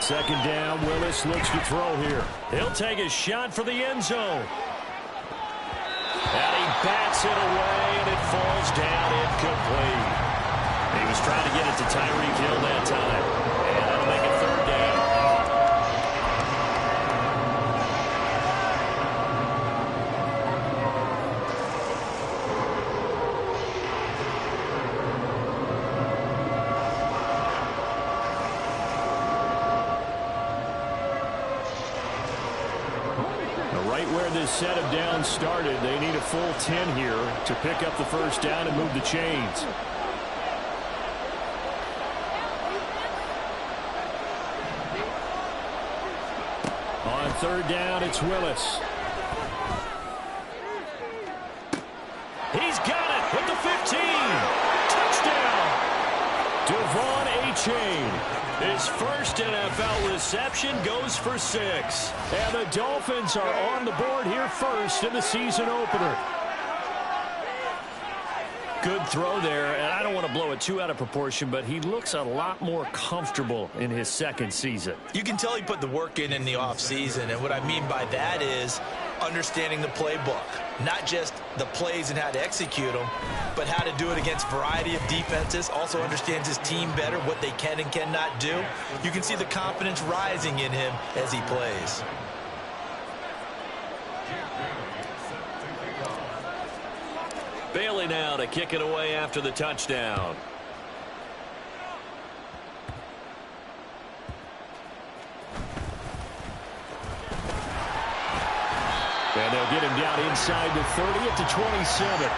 Second down, Willis looks to throw here. He'll take a shot for the end zone. And he bats it away, and it falls down incomplete. He was trying to get it to Tyreek Hill that time. And that'll make it third down. Right where this set of downs started, they need a full 10 here to pick up the first down and move the chains. On third down, it's Willis. He's got it with the 15. Touchdown. Devon Achane. His first NFL reception goes for 6. And the Dolphins are on the board here first in the season opener. Good throw there, and I don't want to blow it too out of proportion, but he looks a lot more comfortable in his second season. You can tell he put the work in the offseason, and what I mean by that is understanding the playbook. Not just the plays and how to execute them, but how to do it against a variety of defenses. Also understands his team better, what they can and cannot do. You can see the confidence rising in him as he plays. Bailey now to kick it away after the touchdown. And they'll get him down inside the 30 at the 27.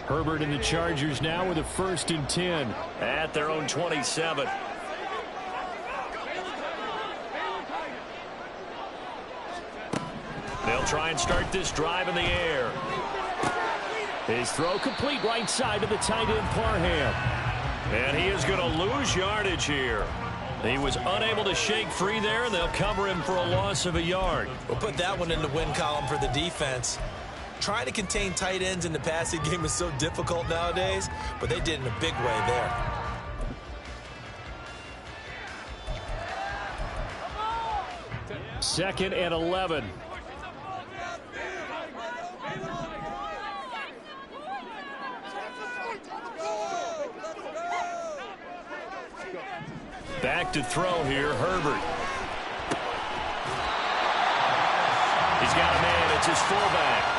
Herbert and the Chargers now with a 1st and 10 at their own 27. They'll try and start this drive in the air. His throw complete right side to the tight end Parham. And he is going to lose yardage here. He was unable to shake free there, and they'll cover him for a loss of a yard. We'll put that one in the win column for the defense. Trying to contain tight ends in the passing game is so difficult nowadays, but they did in a big way there. Second and 11. Back to throw here, Herbert. He's got a man, it's his fullback.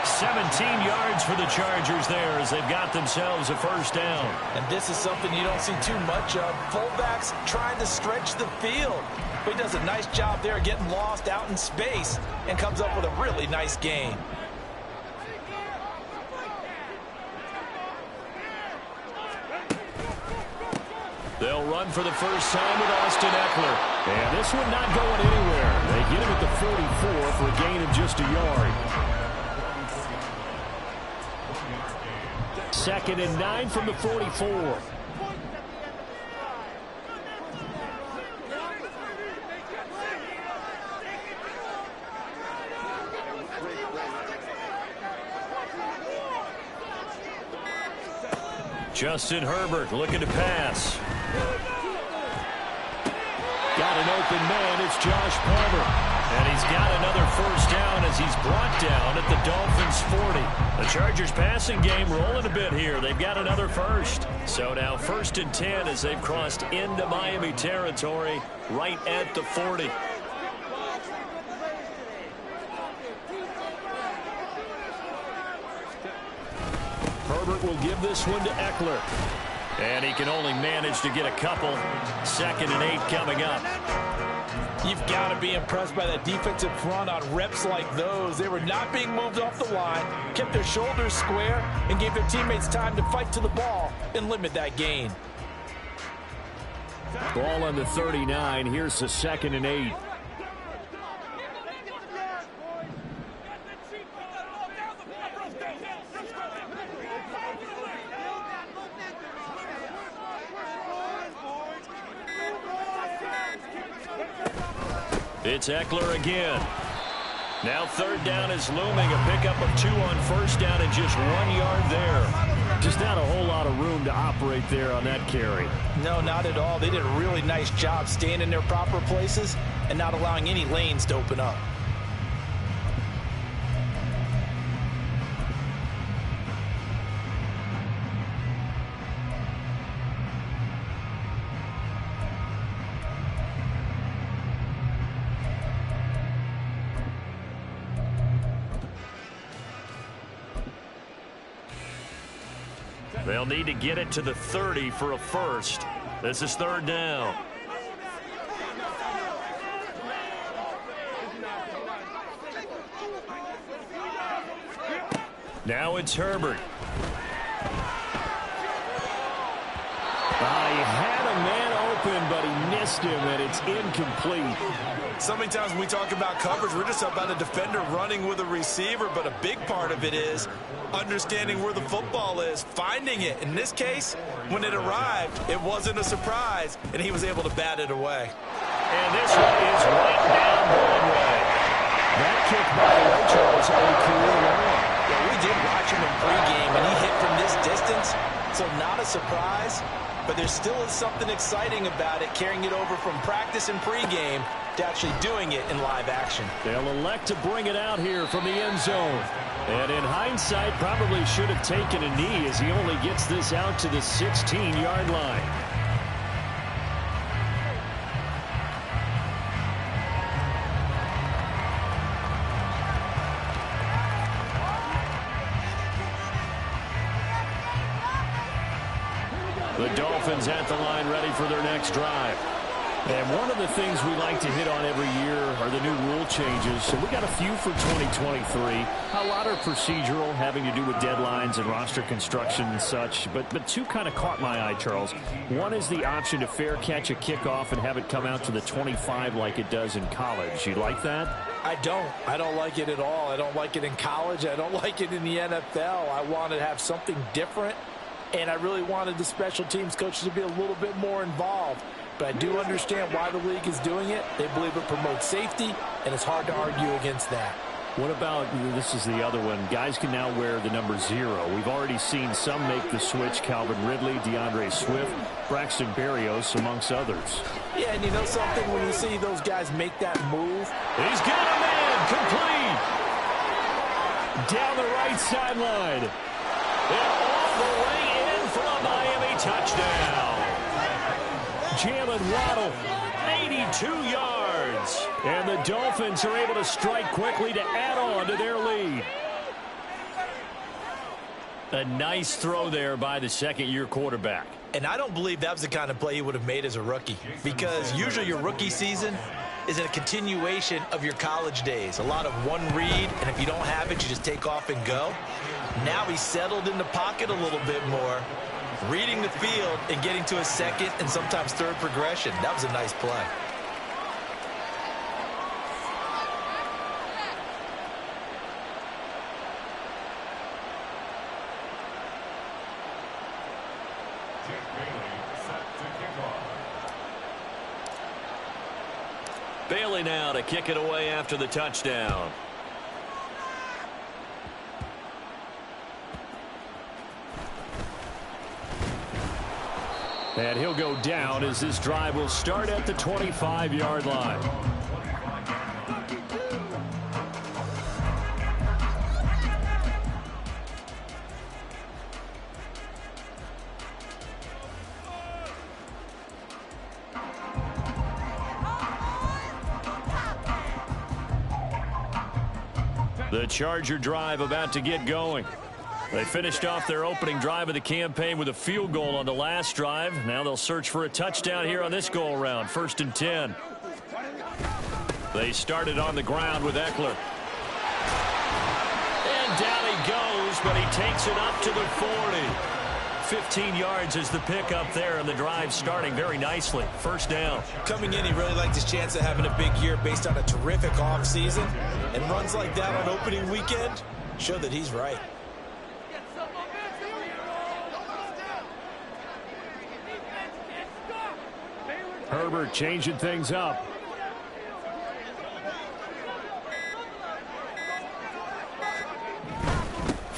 17 yards for the Chargers there as they've got themselves a first down. And this is something you don't see too much of. Fullbacks trying to stretch the field. But he does a nice job there getting lost out in space and comes up with a really nice game. They'll run for the first time with Austin Eckler. And this one not going anywhere. They get him at the 44 for a gain of just a yard. 2nd and 9 from the 44. Justin Herbert looking to pass. Got an open man. It's Josh Palmer. And he's got another first down as he's brought down at the Dolphins' 40. The Chargers passing game rolling a bit here. They've got another first. So now 1st and 10 as they've crossed into Miami territory right at the 40. Herbert will give this one to Eckler. And he can only manage to get a couple. 2nd and 8 coming up. You've got to be impressed by that defensive front on reps like those. They were not being moved off the line, kept their shoulders square, and gave their teammates time to fight to the ball and limit that gain. Ball on the 39. Here's the 2nd and 8. It's Eckler again. Now third down is looming. A pickup of 2 on first down and just 1 yard there. Just not a whole lot of room to operate there on that carry. No, not at all. They did a really nice job staying in their proper places and not allowing any lanes to open up. They'll need to get it to the 30 for a first. This is third down. Now it's Herbert. He had a man open, but he missed him, and it's incomplete. So many times when we talk about coverage, we're just about a defender running with a receiver, but a big part of it is understanding where the football is, finding it. In this case, when it arrived, it wasn't a surprise, and he was able to bat it away. And this one is right down Broadway. That kick, by the way, Charles, a career long. Yeah, we did watch him in pregame, and he hit from this distance, so not a surprise. But there still is something exciting about it, carrying it over from practice and pregame to actually doing it in live action. They'll elect to bring it out here from the end zone. And in hindsight, probably should have taken a knee as he only gets this out to the 16-yard line. The Dolphins at the line ready for their next drive. And one of the things we like to hit on every year are the new rule changes. So we got a few for 2023. A lot are procedural, having to do with deadlines and roster construction and such. But two kind of caught my eye, Charles. One is the option to fair catch a kickoff and have it come out to the 25 like it does in college. You like that? I don't like it at all. I don't like it in college. I don't like it in the NFL. I want to have something different. And I really wanted the special teams coaches to be a little bit more involved. But I do understand why the league is doing it. They believe it promotes safety, and it's hard to argue against that. What about, this is the other one, guys can now wear the number 0. We've already seen some make the switch, Calvin Ridley, DeAndre Swift, Braxton Berrios, amongst others. Yeah, and you know something, when you see those guys make that move. He's got a man, complete. Down the right sideline. And all the way in for a Miami touchdown. Jalen Waddle, 82 yards. And the Dolphins are able to strike quickly to add on to their lead. A nice throw there by the second-year quarterback. And I don't believe that was the kind of play he would have made as a rookie, because usually your rookie season is a continuation of your college days. A lot of one read, and if you don't have it, you just take off and go. Now he's settled in the pocket a little bit more, reading the field and getting to a second and sometimes third progression. That was a nice play. Bailey now to kick it away after the touchdown. And he'll go down as this drive will start at the 25-yard line. The Charger drive about to get going. They finished off their opening drive of the campaign with a field goal on the last drive. Now they'll search for a touchdown here on this go-around. 1st and 10. They started on the ground with Eckler. And down he goes, but he takes it up to the 40. 15 yards is the pickup there, and the drive starting very nicely. 1st down. Coming in, he really liked his chance of having a big year based on a terrific offseason. And runs like that on opening weekend show that he's right. Herbert changing things up.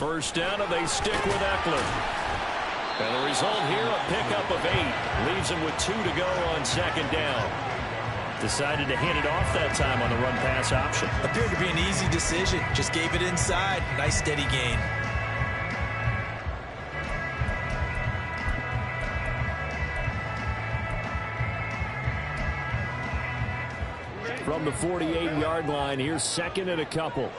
First down, and they stick with Eckler. And the result here, a pickup of 8. Leaves him with 2 to go on second down. Decided to hand it off that time on the run-pass option. Appeared to be an easy decision. Just gave it inside. Nice steady gain. From the 48-yard line, here's second and a couple.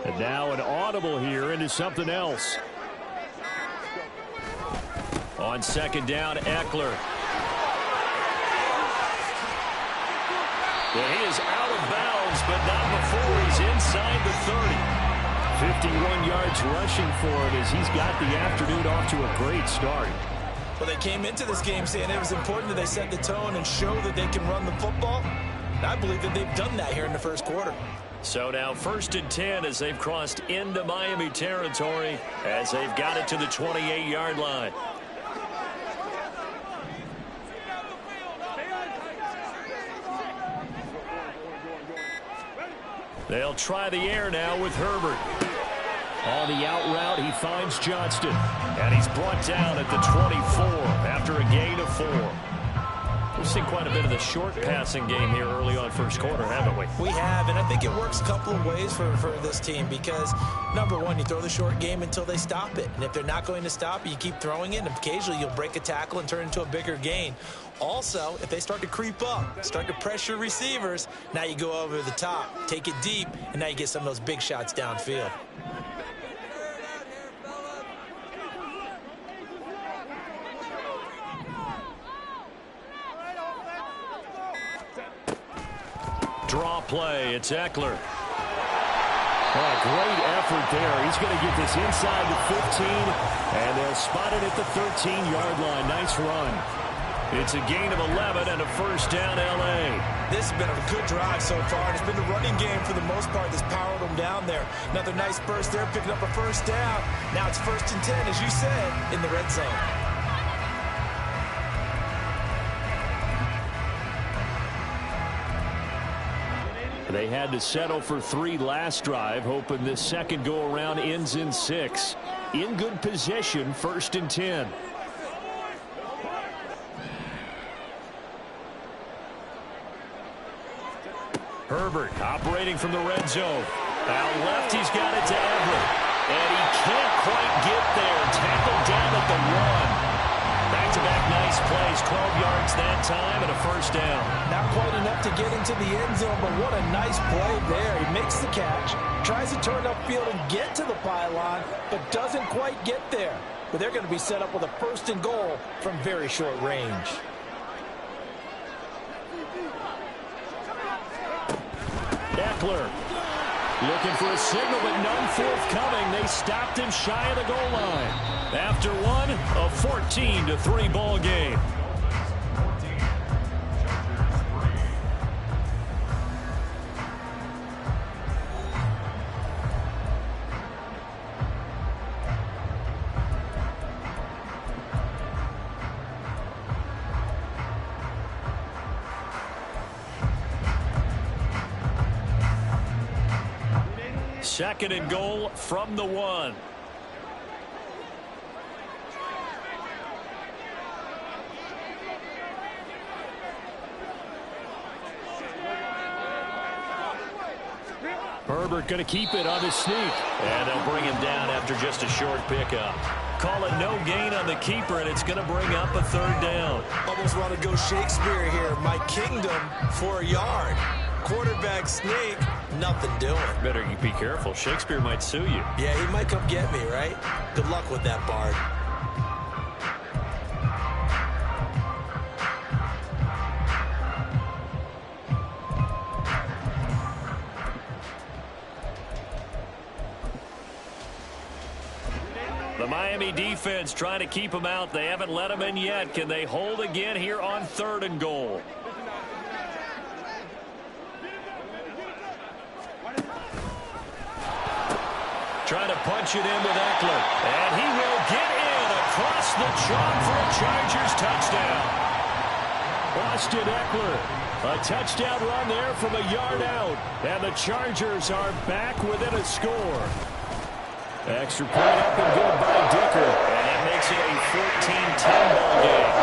And now an audible here into something else. On second down, Eckler. Well, he is out of bounds, but not before he's inside the 30. 51 yards rushing for him as he's got the afternoon off to a great start. Well, they came into this game saying it was important that they set the tone and show that they can run the football. And I believe that they've done that here in the first quarter. So now 1st and 10 as they've crossed into Miami territory as they've got it to the 28-yard line. They'll try the air now with Herbert. On the out route, he finds Johnston. And he's brought down at the 24 after a gain of 4. We've seen quite a bit of the short passing game here early on first quarter, haven't we? We have, and I think it works a couple of ways for this team because, number one, you throw the short game until they stop it. And if they're not going to stop it, you keep throwing it, and occasionally you'll break a tackle and turn into a bigger gain. Also, if they start to creep up, start to pressure receivers, now you go over the top, take it deep, and now you get some of those big shots downfield. Draw play. It's Eckler. Oh, great effort there. He's going to get this inside the 15, and they'll spot it at the 13-yard line. Nice run. It's a gain of 11 and a first down, L.A. This has been a good drive so far. It's been the running game for the most part that's powered them down there. Another nice burst there, picking up a first down. Now it's 1st and 10, as you said, in the red zone. They had to settle for 3 last drive, hoping this second go-around ends in 6. In good position, 1st and 10. Herbert operating from the red zone. Out left, he's got it to Everett. And he can't quite get there. Tackled down at the 1. Back-to-back nice plays, 12 yards that time and a first down. Not quite enough to get into the end zone, but what a nice play there. He makes the catch, tries to turn upfield and get to the pylon, but doesn't quite get there. But they're going to be set up with a 1st and goal from very short range. Eckler looking for a signal, but none forthcoming. They stopped him shy of the goal line. After one, a 14-3 ball game. Second and goal from the 1. Herbert going to keep it on his sneak. And they'll bring him down after just a short pickup. Call it no gain on the keeper, and it's going to bring up a 3rd down. Almost want to go Shakespeare here. My kingdom for a yard. Quarterback sneak, nothing doing. Better be careful. Shakespeare might sue you. Yeah, he might come get me, right? Good luck with that, Bard. The Miami defense trying to keep them out. They haven't let them in yet. Can they hold again here on 3rd and goal? Trying to punch it in with Eckler. And he will get in across the chalk for a Chargers touchdown. Austin Eckler. A touchdown run there from a yard out. And the Chargers are back within a score. Extra point up and good by Dicker. And that makes it a 14-10 ball game.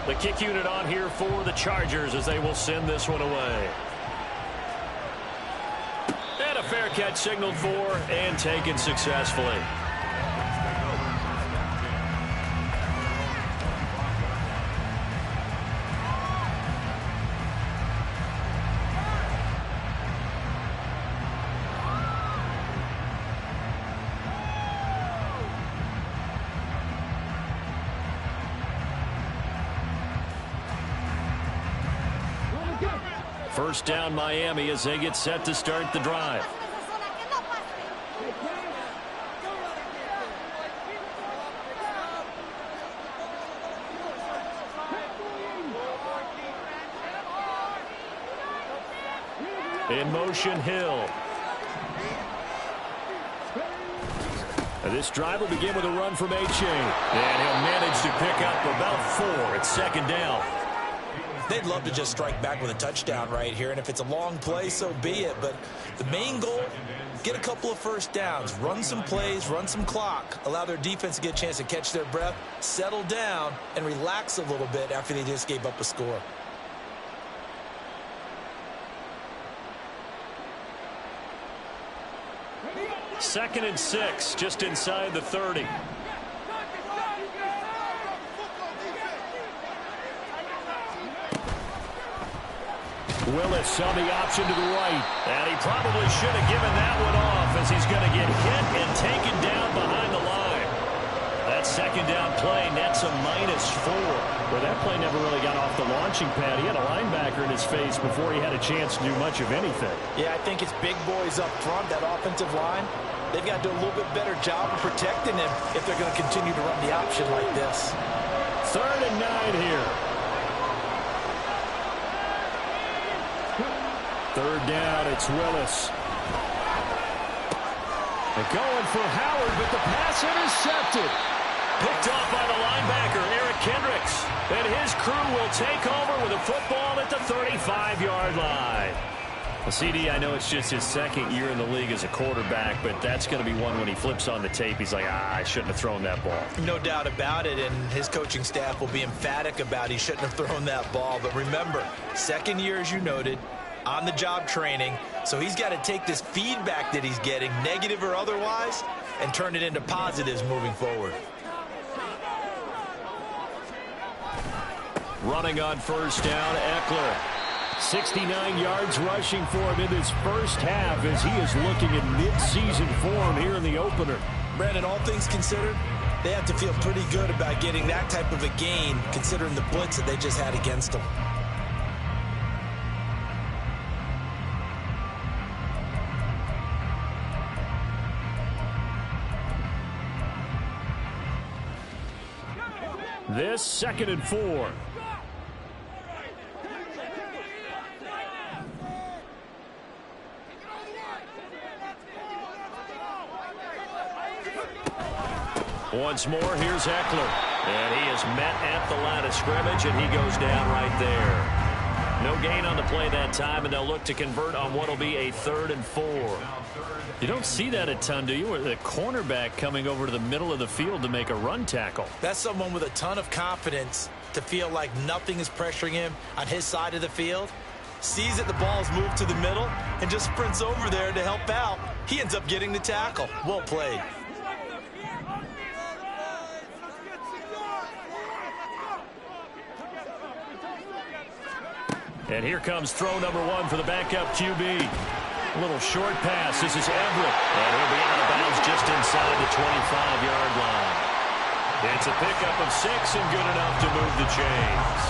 The kick unit on here for the Chargers as they will send this one away. And a fair catch signaled for and taken successfully. First down Miami as they get set to start the drive. In motion, Hill. This drive will begin with a run from A-Chain. And he'll manage to pick up about 4. It's second down. They'd love to just strike back with a touchdown right here, and if it's a long play, so be it. But the main goal, get a couple of first downs, run some plays, run some clock, allow their defense to get a chance to catch their breath, settle down, and relax a little bit after they just gave up a score. Second and 6, just inside the 30. Willis on the option to the right. And he probably should have given that one off as he's going to get hit and taken down behind the line. That second down play nets a -4. Well, that play never really got off the launching pad. He had a linebacker in his face before he had a chance to do much of anything. Yeah, I think it's big boys up front, that offensive line. They've got to do a little bit better job of protecting him if they're going to continue to run the option like this. 3rd and 9 here. 3rd down, it's Willis. They're going for Howard, but the pass intercepted. Picked off by the linebacker, Eric Kendricks. And his crew will take over with a football at the 35-yard line. Well, CD, I know it's just his second year in the league as a quarterback, but that's going to be one when he flips on the tape. He's like, I shouldn't have thrown that ball. No doubt about it, and his coaching staff will be emphatic about he shouldn't have thrown that ball. But remember, second year, as you noted, on-the-job training, so he's got to take this feedback that he's getting, negative or otherwise, and turn it into positives moving forward. Running on first down, Eckler. 69 yards rushing for him in this first half as he is looking at mid-season form here in the opener. Brandon, all things considered, they have to feel pretty good about getting that type of a gain considering the blitz that they just had against them. This 2nd and 4. Once more, here's Eckler. And he is met at the line of scrimmage, and he goes down right there. No gain on the play that time, and they'll look to convert on what will be a 3rd and 4. You don't see that a ton, do you? With a cornerback coming over to the middle of the field to make a run tackle. That's someone with a ton of confidence to feel like nothing is pressuring him on his side of the field. Sees that the ball's moved to the middle and just sprints over there to help out. He ends up getting the tackle. Well played. And here comes throw number 1 for the backup QB. A little short pass. This is Everett. And he'll be out of bounds just inside the 25-yard line. It's a pickup of 6 and good enough to move the chains.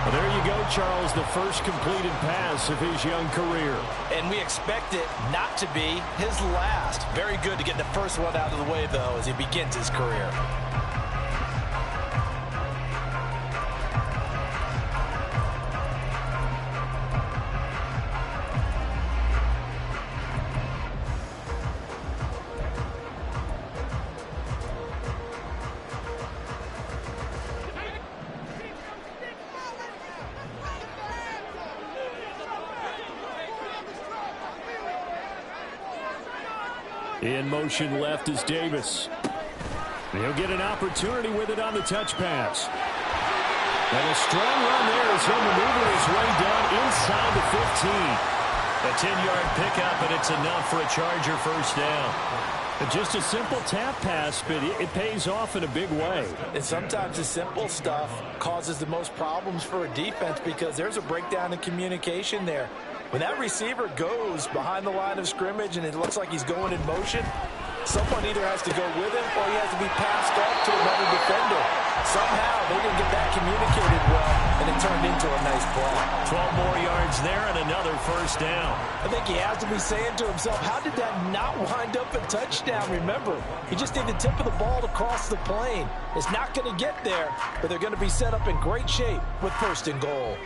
Well, there you go, Charles, the first completed pass of his young career. And we expect it not to be his last. Very good to get the first one out of the way, though, as he begins his career. In motion left is Davis. He'll get an opportunity with it on the touch pass. And a strong run there as he'll maneuver his way down inside the 15. A 10-yard pickup, and it's enough for a Charger first down. Just a simple tap pass, but it pays off in a big way. And sometimes the simple stuff causes the most problems for a defense because there's a breakdown in communication there. When that receiver goes behind the line of scrimmage and it looks like he's going in motion, someone either has to go with him or he has to be passed off to another defender. Somehow they didn't get that communicated well, and it turned into a nice play. 12 more yards there and another first down. I think he has to be saying to himself, how did that not wind up a touchdown? Remember, he just needed the tip of the ball to cross the plane. It's not going to get there, but they're going to be set up in great shape with first and goal.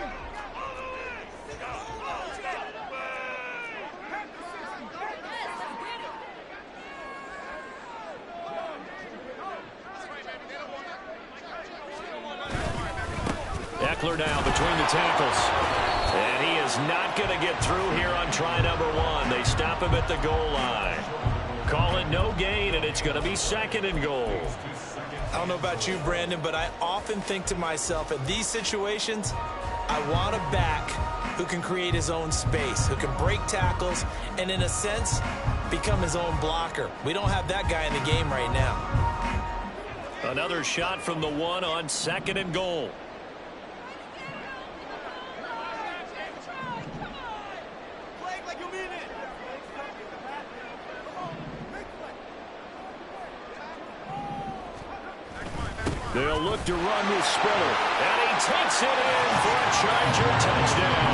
Eckler now between the tackles. And he is not going to get through here on try number 1. They stop him at the goal line. Call it no gain, and it's going to be 2nd and goal. I don't know about you, Brandon, but I often think to myself, in these situations, I want a back who can create his own space, who can break tackles, and in a sense, become his own blocker. We don't have that guy in the game right now. Another shot from the 1 on 2nd and goal. They'll look to run with Spiller. And he takes it in for a Charger touchdown.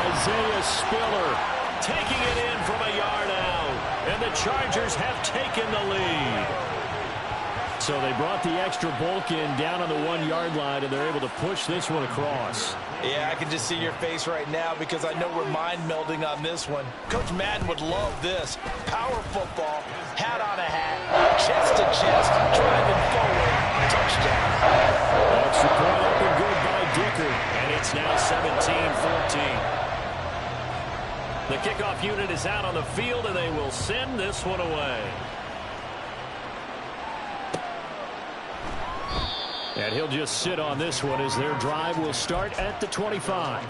Isaiah Spiller taking it in from a yard out. And the Chargers have taken the lead. So they brought the extra bulk in down on the 1-yard line, and they're able to push this one across. Yeah, I can just see your face right now because I know we're mind melding on this one. Coach Madden would love this. Power football, hat on a hat, chest to chest, driving forward, touchdown. Extra point up and good by Dicker, and it's now 17-14. The kickoff unit is out on the field, and they will send this one away. And he'll just sit on this one as their drive will start at the 25.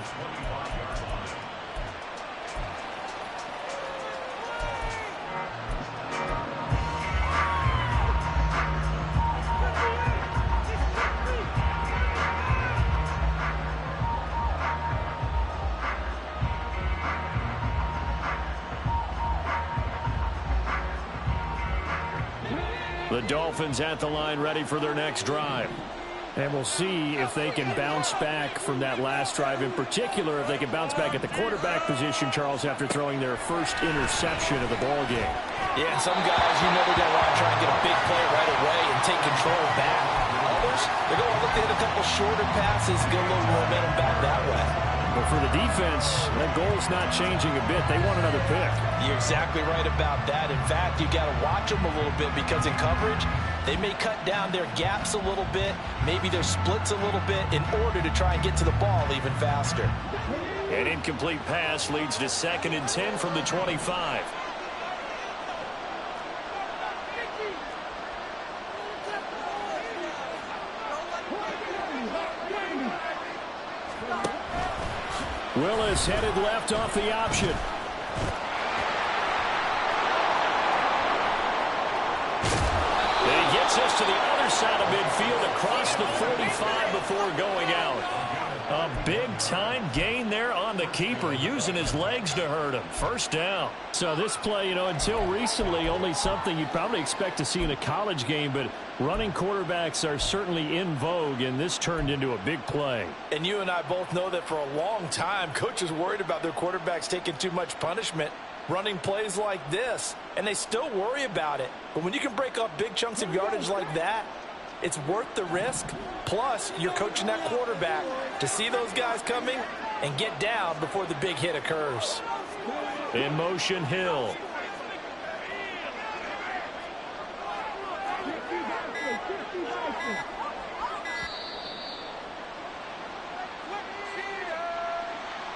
The Dolphins at the line ready for their next drive. And we'll see if they can bounce back from that last drive. In particular, if they can bounce back at the quarterback position, Charles, after throwing their first interception of the ball game. Yeah, some guys, you know they're going to want to try and get a big play right away and take control back. Others, they're going to look to hit a couple shorter passes, get a little momentum back that way. But for the defense, that goal's not changing a bit. They want another pick. You're exactly right about that. In fact, you got to watch them a little bit because in coverage, they may cut down their gaps a little bit, maybe their splits a little bit in order to try and get to the ball even faster. An incomplete pass leads to 2nd and 10 from the 25. Willis headed left off the option. And he gets us to the other side of midfield across the 45 before going out. A big-time gain there on the keeper, using his legs to hurt him. First down. So this play, until recently, only something you'd probably expect to see in a college game, but running quarterbacks are certainly in vogue, and this turned into a big play. And you and I both know that for a long time, coaches worried about their quarterbacks taking too much punishment running plays like this, and they still worry about it. But when you can break up big chunks of yardage like that, it's worth the risk. Plus, you're coaching that quarterback to see those guys coming and get down before the big hit occurs. In motion, Hill.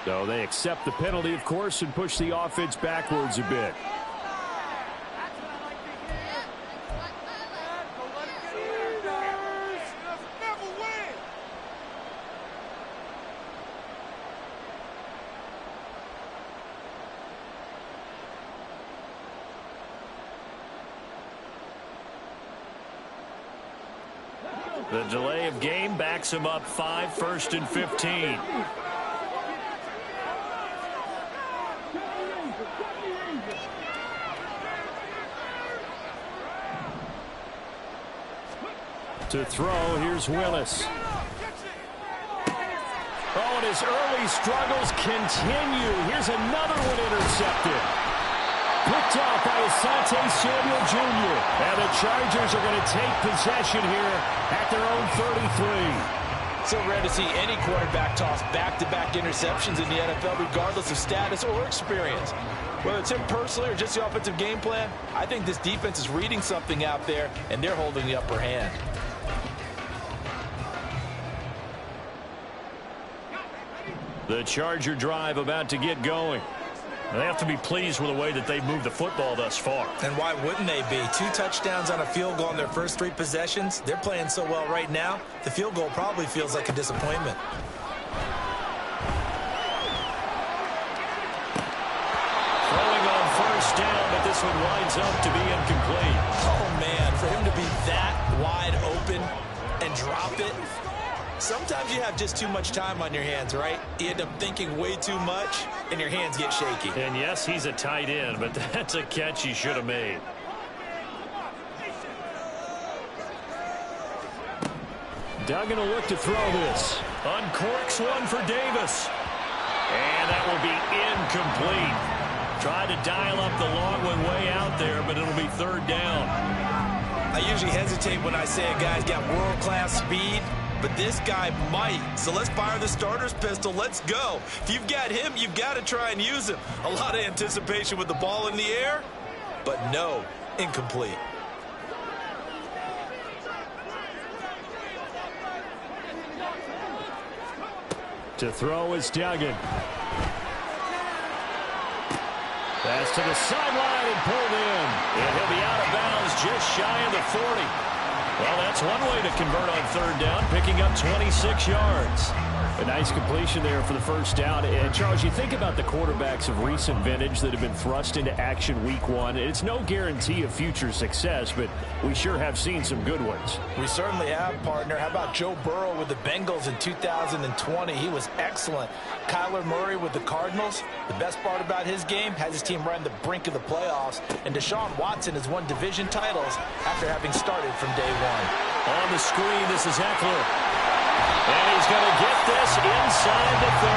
So they accept the penalty, of course, and push the offense backwards a bit. The delay of game backs him up 5, 1st and 15. To throw, here's Willis. Oh, and his early struggles continue. Here's another one intercepted. Picked off by Asante Samuel Jr. And the Chargers are going to take possession here at their own 33. So rare to see any quarterback toss back-to-back interceptions in the NFL, regardless of status or experience. Whether it's him personally or just the offensive game plan, I think this defense is reading something out there, and they're holding the upper hand. The Charger drive about to get going. They have to be pleased with the way that they've moved the football thus far. And why wouldn't they be? 2 touchdowns on a field goal in their first 3 possessions. They're playing so well right now, the field goal probably feels like a disappointment. Throwing on first down, but this one winds up to be incomplete. Oh, man, for him to be that wide open and drop it. Sometimes you have just too much time on your hands, right? You end up thinking way too much, and your hands get shaky. And yes, he's a tight end, but that's a catch he should have made. Duggan will look to throw this. Uncorks one for Davis. And that will be incomplete. Tried to dial up the long one way out there, but it'll be 3rd down. I usually hesitate when I say a guy's got world-class speed, but this guy might. So let's fire the starter's pistol. Let's go. If you've got him, you've got to try and use him. A lot of anticipation with the ball in the air, but no, incomplete. To throw is Duggan. Pass to the sideline and pulled in. And he'll be out of bounds just shy of the 40. Well, that's one way to convert on 3rd down, picking up 26 yards. A nice completion there for the first down. And, Charles, you think about the quarterbacks of recent vintage that have been thrust into action week 1. It's no guarantee of future success, but we sure have seen some good ones. We certainly have, partner. How about Joe Burrow with the Bengals in 2020? He was excellent. Kyler Murray with the Cardinals. The best part about his game, has his team right on the brink of the playoffs. And Deshaun Watson has won division titles after having started from day 1. On the screen, this is Eckler. And he's going to get this inside the 30.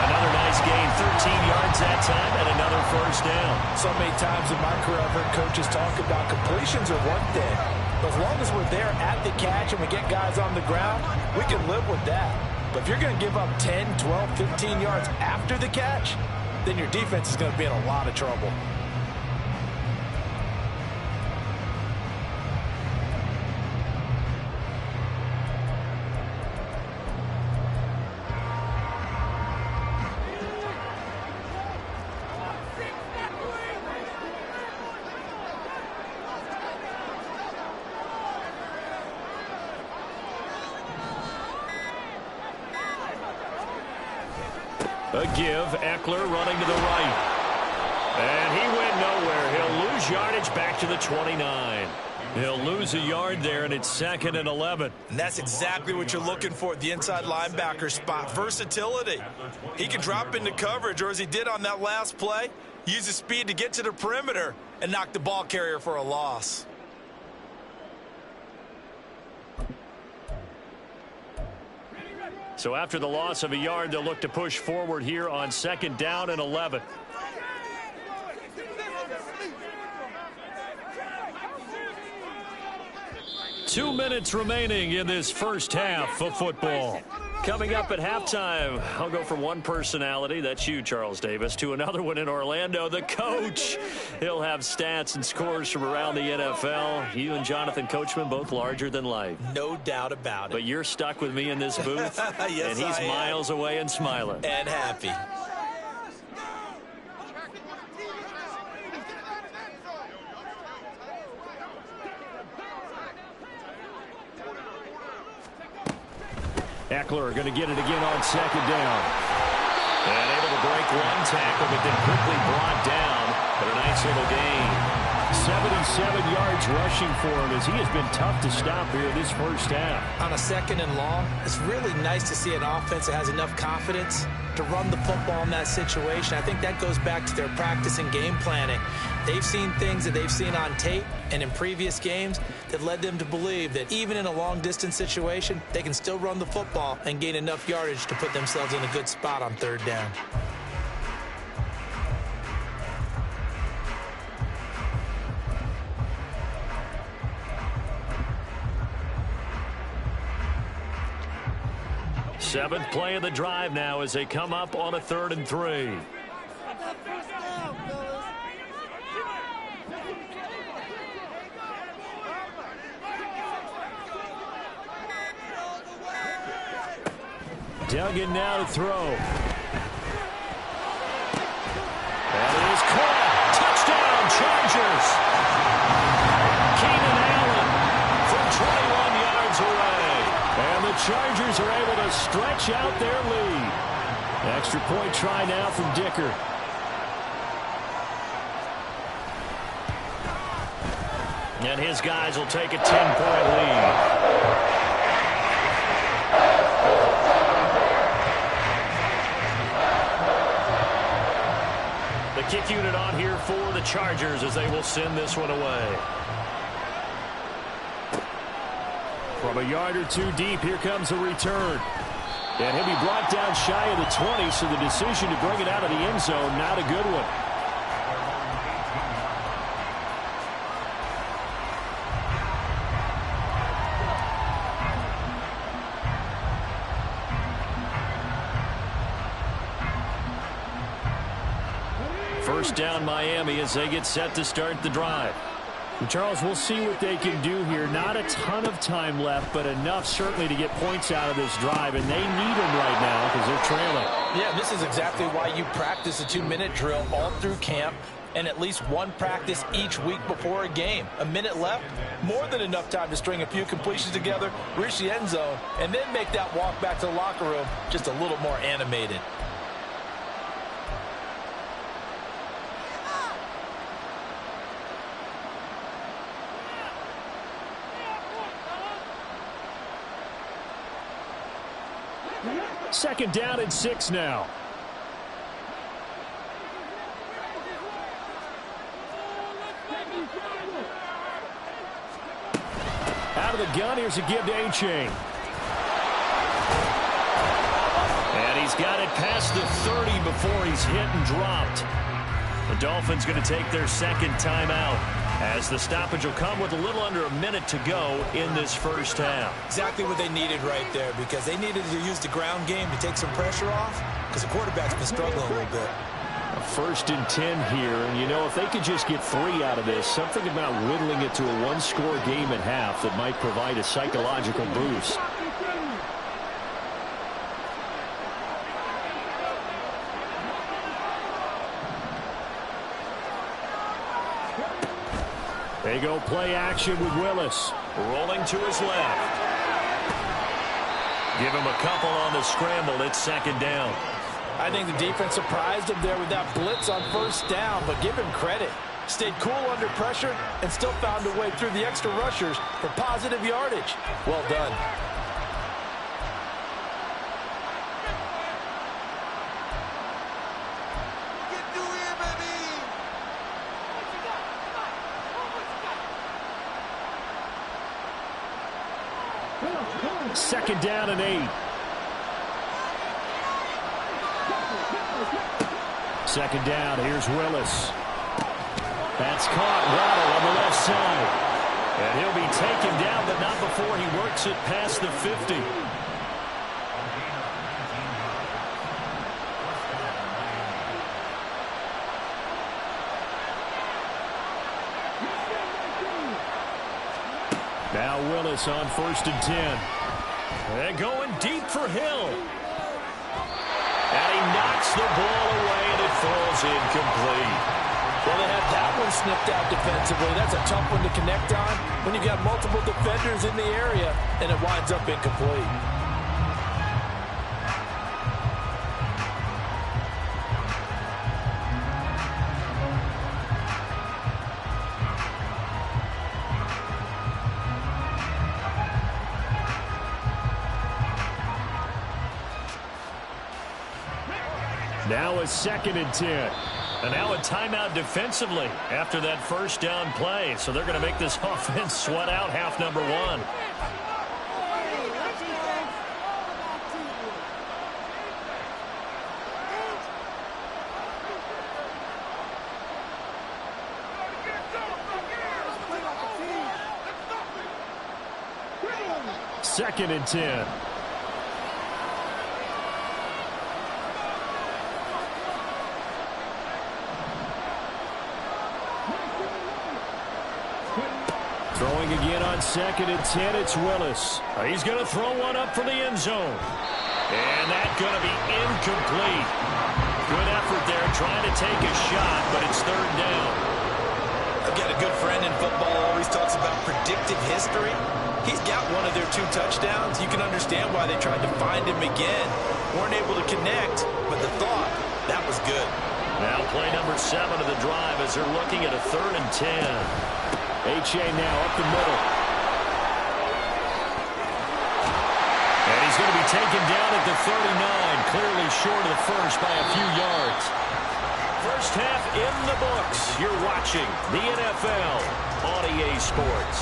Another nice gain, 13 yards that time, and another first down. So many times in my career, I've heard coaches talk about completions are one thing. But as long as we're there at the catch and we get guys on the ground, we can live with that. But if you're going to give up 10, 12, 15 yards after the catch, then your defense is going to be in a lot of trouble. A give, Eckler running to the right. And he went nowhere. He'll lose yardage back to the 29. He'll lose a yard there, and it's 2nd and 11. And that's exactly what you're looking for at the inside linebacker spot, versatility. He can drop into coverage, or as he did on that last play, use his speed to get to the perimeter and knock the ball carrier for a loss. So after the loss of a yard, they'll look to push forward here on 2nd down and 11. Two minutes remaining in this first half of football. Coming up at halftime, I'll go from one personality, that's you, Charles Davis, to another one in Orlando, the coach. He'll have stats and scores from around the NFL. You and Jonathan Coachman, both larger than life. No doubt about it. But you're stuck with me in this booth, yes, and he's miles away and smiling. And happy. Eckler going to get it again on 2nd down. And able to break one tackle, but then quickly brought down. But a nice little gain. 7 yards rushing for him as he has been tough to stop here this first half. On a 2nd and long, it's really nice to see an offense that has enough confidence to run the football in that situation. I think that goes back to their practice and game planning. They've seen things that they've seen on tape and in previous games that led them to believe that even in a long-distance situation, they can still run the football and gain enough yardage to put themselves in a good spot on 3rd down. Seventh play of the drive now as they come up on a 3rd and 3. Duggan now to throw. And it is caught. Touchdown, Chargers. Keenan Allen from 21 yards away. And the Chargers are able to stretch out their lead. Extra point try now from Dicker. And his guys will take a 10-point lead. The kick unit on here for the Chargers as they will send this one away. From a yard or two deep, here comes a return. And he'll be brought down shy of the 20, so the decision to bring it out of the end zone, not a good one. First down, Miami, as they get set to start the drive. Charles, we'll see what they can do here. Not a ton of time left, but enough certainly to get points out of this drive, and they need them right now because they're trailing. Yeah, this is exactly why you practice a 2-minute drill all through camp and at least one practice each week before a game. A minute left, more than enough time to string a few completions together, reach the end zone, and then make that walk back to the locker room just a little more animated. Second down and 6 now. Out of the gun, here's a give to A-Chain. And he's got it past the 30 before he's hit and dropped. The Dolphins going to take their second timeout, as the stoppage will come with a little under a minute to go in this first half. Exactly what they needed right there, because they needed to use the ground game to take some pressure off, because the quarterback's been struggling a little bit. A 1st and 10 here, and you know, if they could just get 3 out of this, something about whittling it to a one-score game at half that might provide a psychological boost. They go play action with Willis. Rolling to his left. Give him a couple on the scramble. It's second down. I think the defense surprised him there with that blitz on first down, but give him credit. Stayed cool under pressure and still found a way through the extra rushers for positive yardage. Well done. Second down and 8. Second down, here's Willis. That's caught. Waddle on the left side. And he'll be taken down, but not before he works it past the 50. Now Willis on 1st and 10. They're going deep for Hill. And he knocks the ball away, and it falls incomplete. Well, they had that one snipped out defensively. That's a tough one to connect on when you've got multiple defenders in the area, and it winds up incomplete. Now a 2nd and 10. And now a timeout defensively after that first down play. So they're going to make this offense sweat out half number one. Second and 10. Throwing again on 2nd and 10, it's Willis. He's going to throw one up for the end zone. And that's going to be incomplete. Good effort there trying to take a shot, but it's 3rd down. I've got a good friend in football, always talks about predictive history. He's got one of their 2 touchdowns. You can understand why they tried to find him again. Weren't able to connect, but the thought, that was good. Now play number 7 of the drive as they're looking at a 3rd and 10. H.A. now up the middle. And he's going to be taken down at the 39, clearly short of the first by a few yards. First half in the books. You're watching the NFL on EA Sports.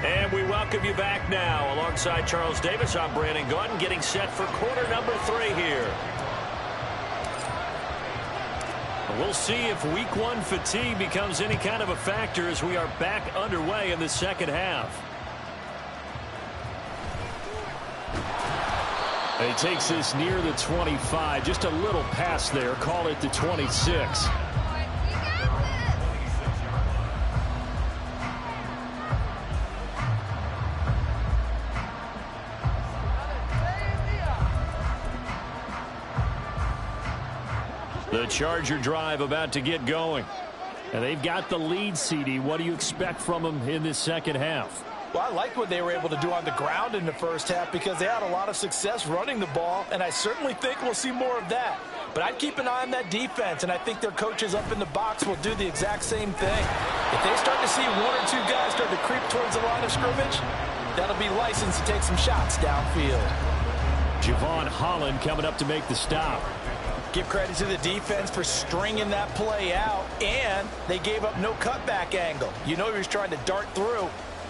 And we welcome you back now. Alongside Charles Davis, I'm Brandon Gaudin, getting set for quarter number 3 here. We'll see if week 1 fatigue becomes any kind of a factor as we are back underway in the second half. He takes this near the 25, just a little past there, call it the 26. The Charger drive about to get going. And they've got the lead, CD. What do you expect from them in this second half? Well, I like what they were able to do on the ground in the first half because they had a lot of success running the ball, and I certainly think we'll see more of that. But I'd keep an eye on that defense, and I think their coaches up in the box will do the exact same thing. If they start to see 1 or 2 guys start to creep towards the line of scrimmage, that'll be licensed to take some shots downfield. Javon Holland coming up to make the stop. Give credit to the defense for stringing that play out, and they gave up no cutback angle. You know he was trying to dart through.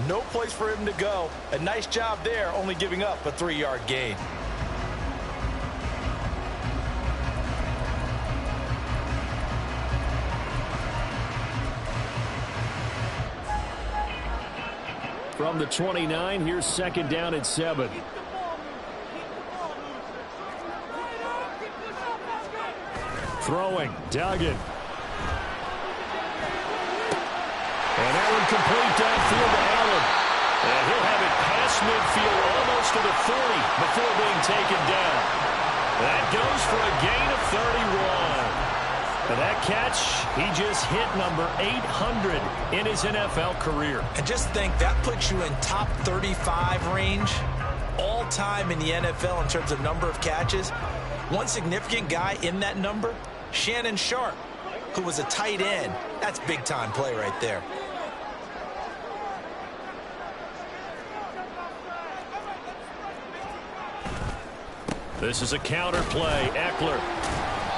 No place for him to go. A nice job there, only giving up a 3-yard gain. From the 29, here's 2nd down at 7. Throwing, Duggan. And that one complete downfield to Allen. And he'll have it past midfield almost to the 30 before being taken down. That goes for a gain of 31. And that catch, he just hit number 800 in his NFL career. And just think, that puts you in top 35 range all time in the NFL in terms of number of catches. One significant guy in that number, Shannon Sharp, who was a tight end. That's big-time play right there. This is a counter play. Eckler.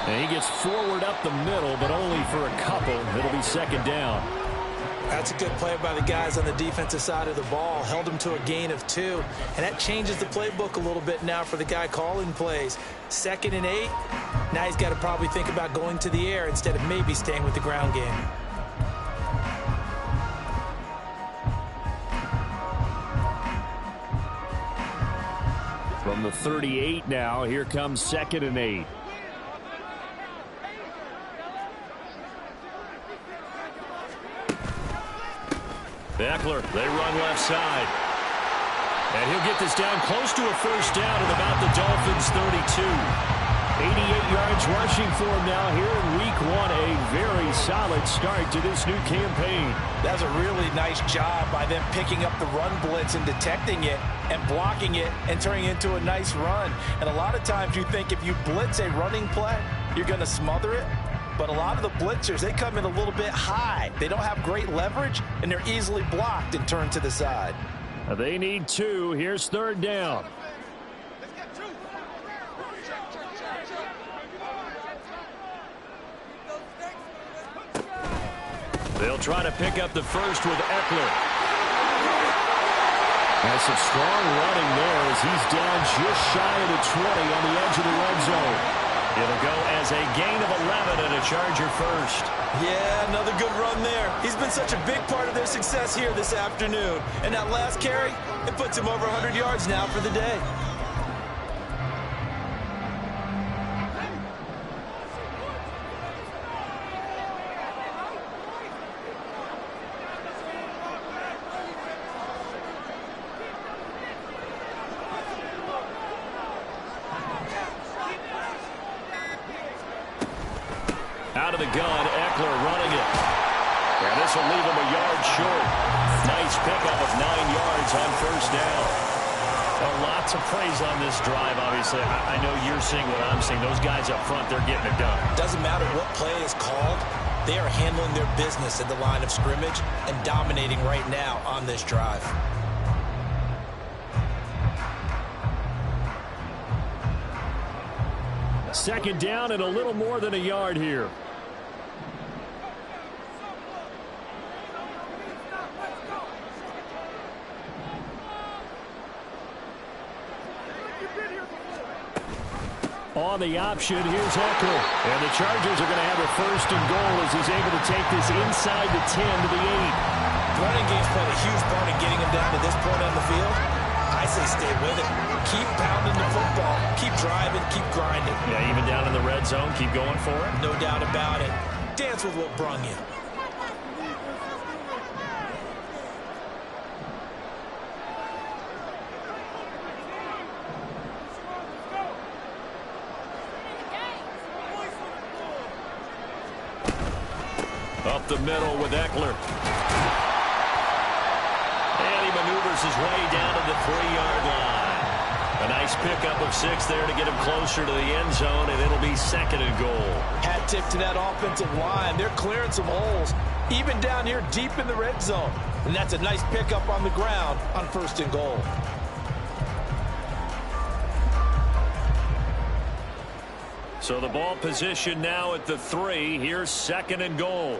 And he gets forward up the middle, but only for a couple. It'll be 2nd down. That's a good play by the guys on the defensive side of the ball. Held him to a gain of 2. And that changes the playbook a little bit now for the guy calling plays. 2nd and 8. Now he's got to probably think about going to the air instead of maybe staying with the ground game. From the 38 now, here comes 2nd and 8. Eckler, they run left side. And he'll get this down close to a first down at about the Dolphins' 32. 88 yards rushing for him now here in week 1. A very solid start to this new campaign. That's a really nice job by them picking up the run blitz and detecting it and blocking it and turning it into a nice run. And a lot of times you think if you blitz a running play, you're going to smother it. But a lot of the blitzers, they come in a little bit high. They don't have great leverage, and they're easily blocked and turned to the side. They need 2. Here's 3rd down. They'll try to pick up the first with Eckler. Has some strong running there as he's down just shy of the 20 on the edge of the red zone. It'll go as a gain of 11 and a Charger first. Yeah, another good run there. He's been such a big part of their success here this afternoon. And that last carry, it puts him over 100 yards now for the day. Out of the gun, Eckler running it. And this will leave him a yard short. Nice pickup of 9 yards on first down. Well, lots of praise on this drive, obviously. I know you're seeing what I'm seeing. Those guys up front, they're getting it done. Doesn't matter what play is called. They are handling their business at the line of scrimmage and dominating right now on this drive. Second down and a little more than a yard here. On the option, here's Eckler. And the Chargers are going to have a 1st and goal as he's able to take this inside the 10 to the 8. Running game's played a huge part in getting him down to this point on the field. I say stay with it. Keep pounding the football. Keep driving. Keep grinding. Yeah, even down in the red zone, keep going for it. No doubt about it. Dance with what brung you. Up the middle with Eckler. And he maneuvers his way down to the 3-yard line. A nice pickup of 6 there to get him closer to the end zone, and it'll be 2nd and goal. Hat tip to that offensive line. They're clearing some holes, even down here deep in the red zone. And that's a nice pickup on the ground on 1st and goal. So the ball position now at the 3. Here's 2nd and goal.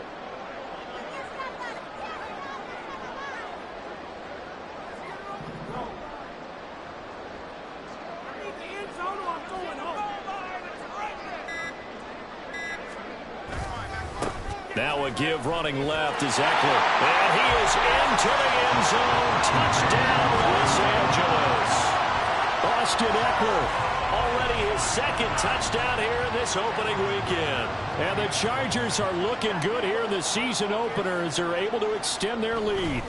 Now a give running left is Eckler. And he is into the end zone. Touchdown, Los Angeles. Austin Eckler. Already his 2nd touchdown here in this opening weekend. And the Chargers are looking good here in the season opener as they're able to extend their lead.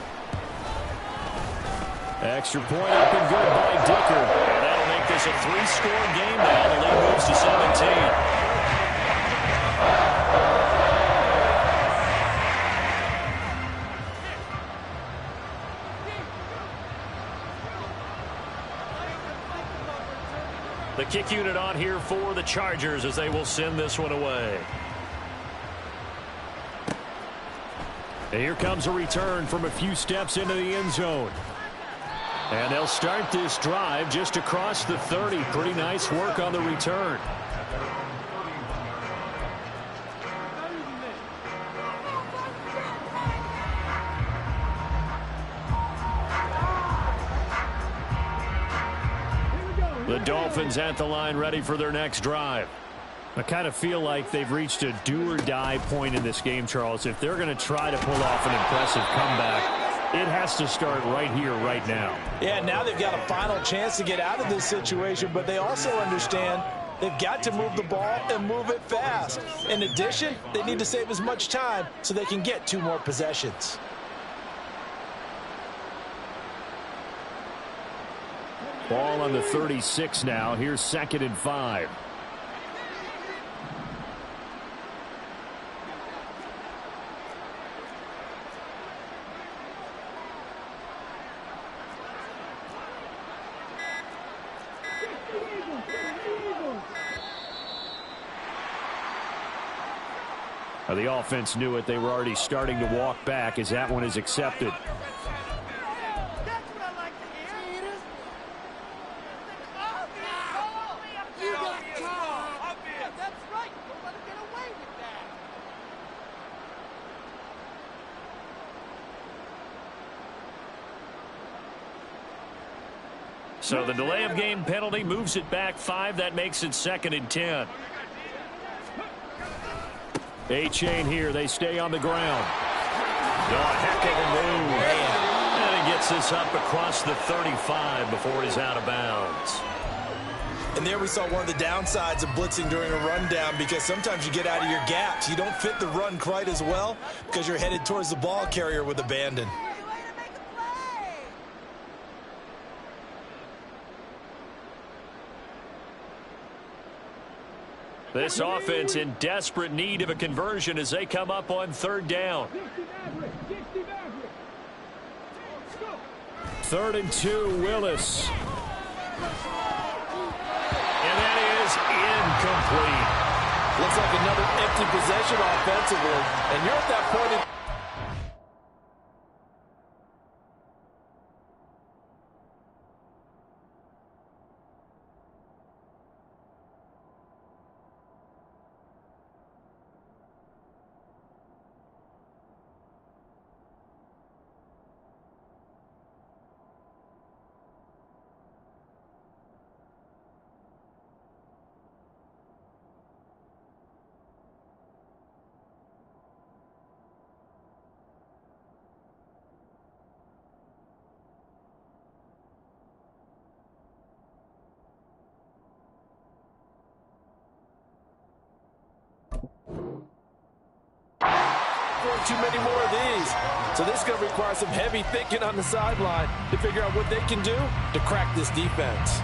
Extra point up and good by Dicker. And that'll make this a 3-score game now. The lead moves to 17. The kick unit on here for the Chargers as they will send this one away. And here comes a return from a few steps into the end zone. And they'll start this drive just across the 30. Pretty nice work on the return. The Dolphins at the line ready for their next drive. I kind of feel like they've reached a do-or-die point in this game, Charles. If they're going to try to pull off an impressive comeback, it has to start right here, right now. Yeah, now they've got a final chance to get out of this situation, but they also understand they've got to move the ball and move it fast. In addition, they need to save as much time so they can get 2 more possessions. Ball on the 36 now. Here's 2nd and 5. The offense knew it. They were already starting to walk back as that one is accepted. So the delay of game penalty moves it back 5. That makes it 2nd and 10. A-chain here. They stay on the ground. Oh, a heck of a move. And he gets this up across the 35 before he's out of bounds. And there we saw one of the downsides of blitzing during a rundown, because sometimes you get out of your gaps. You don't fit the run quite as well because you're headed towards the ball carrier with abandon. This offense in desperate need of a conversion as they come up on 3rd down. 3rd and 2, Willis. And that is incomplete. Looks like another empty possession offensively. And you're at that point in too many more of these. So this is going to require some heavy thinking on the sideline to figure out what they can do to crack this defense.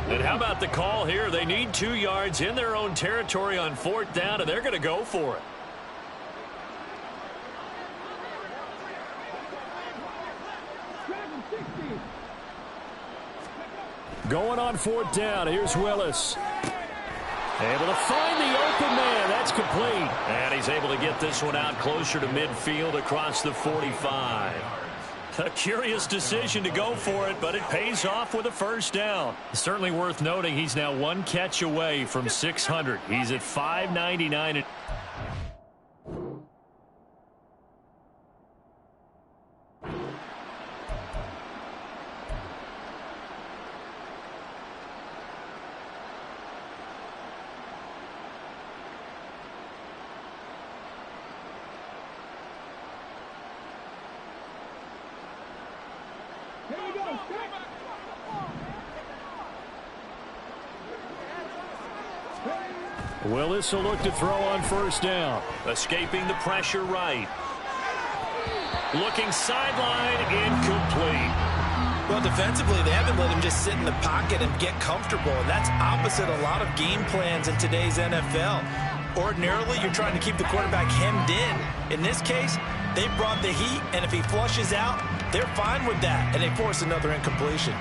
And how about the call here? They need 2 yards in their own territory on 4th down, and they're going to go for it. Going on 4th down. Here's Willis. Able to find the open man. That's complete. And he's able to get this one out closer to midfield across the 45. A curious decision to go for it, but it pays off with a 1st down. Certainly worth noting he's now 1 catch away from 600. He's at 599. Willis will look to throw on 1st down. Escaping the pressure right. Looking sideline, incomplete. Well, defensively, they haven't let him just sit in the pocket and get comfortable. And that's opposite a lot of game plans in today's NFL. Ordinarily, you're trying to keep the quarterback hemmed in. In this case, they brought the heat, and if he flushes out, they're fine with that, and they force another incompletion.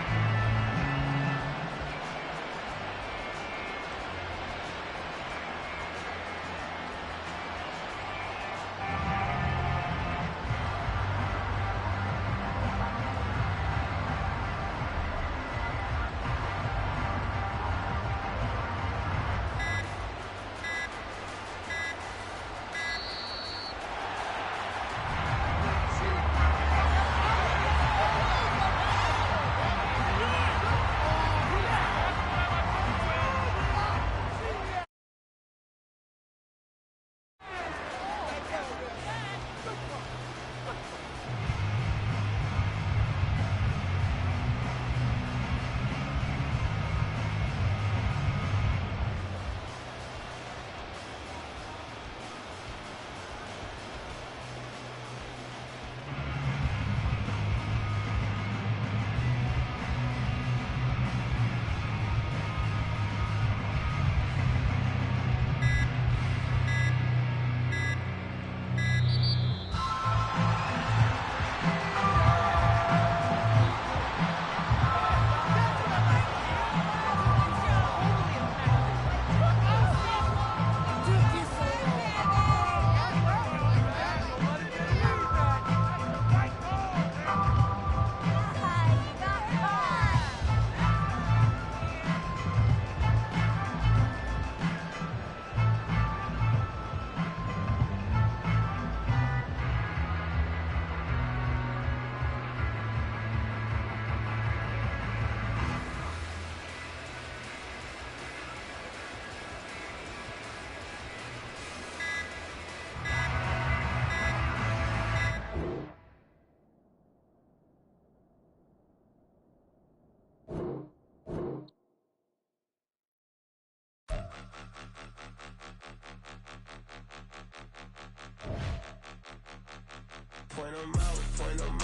Point 'em out, point 'em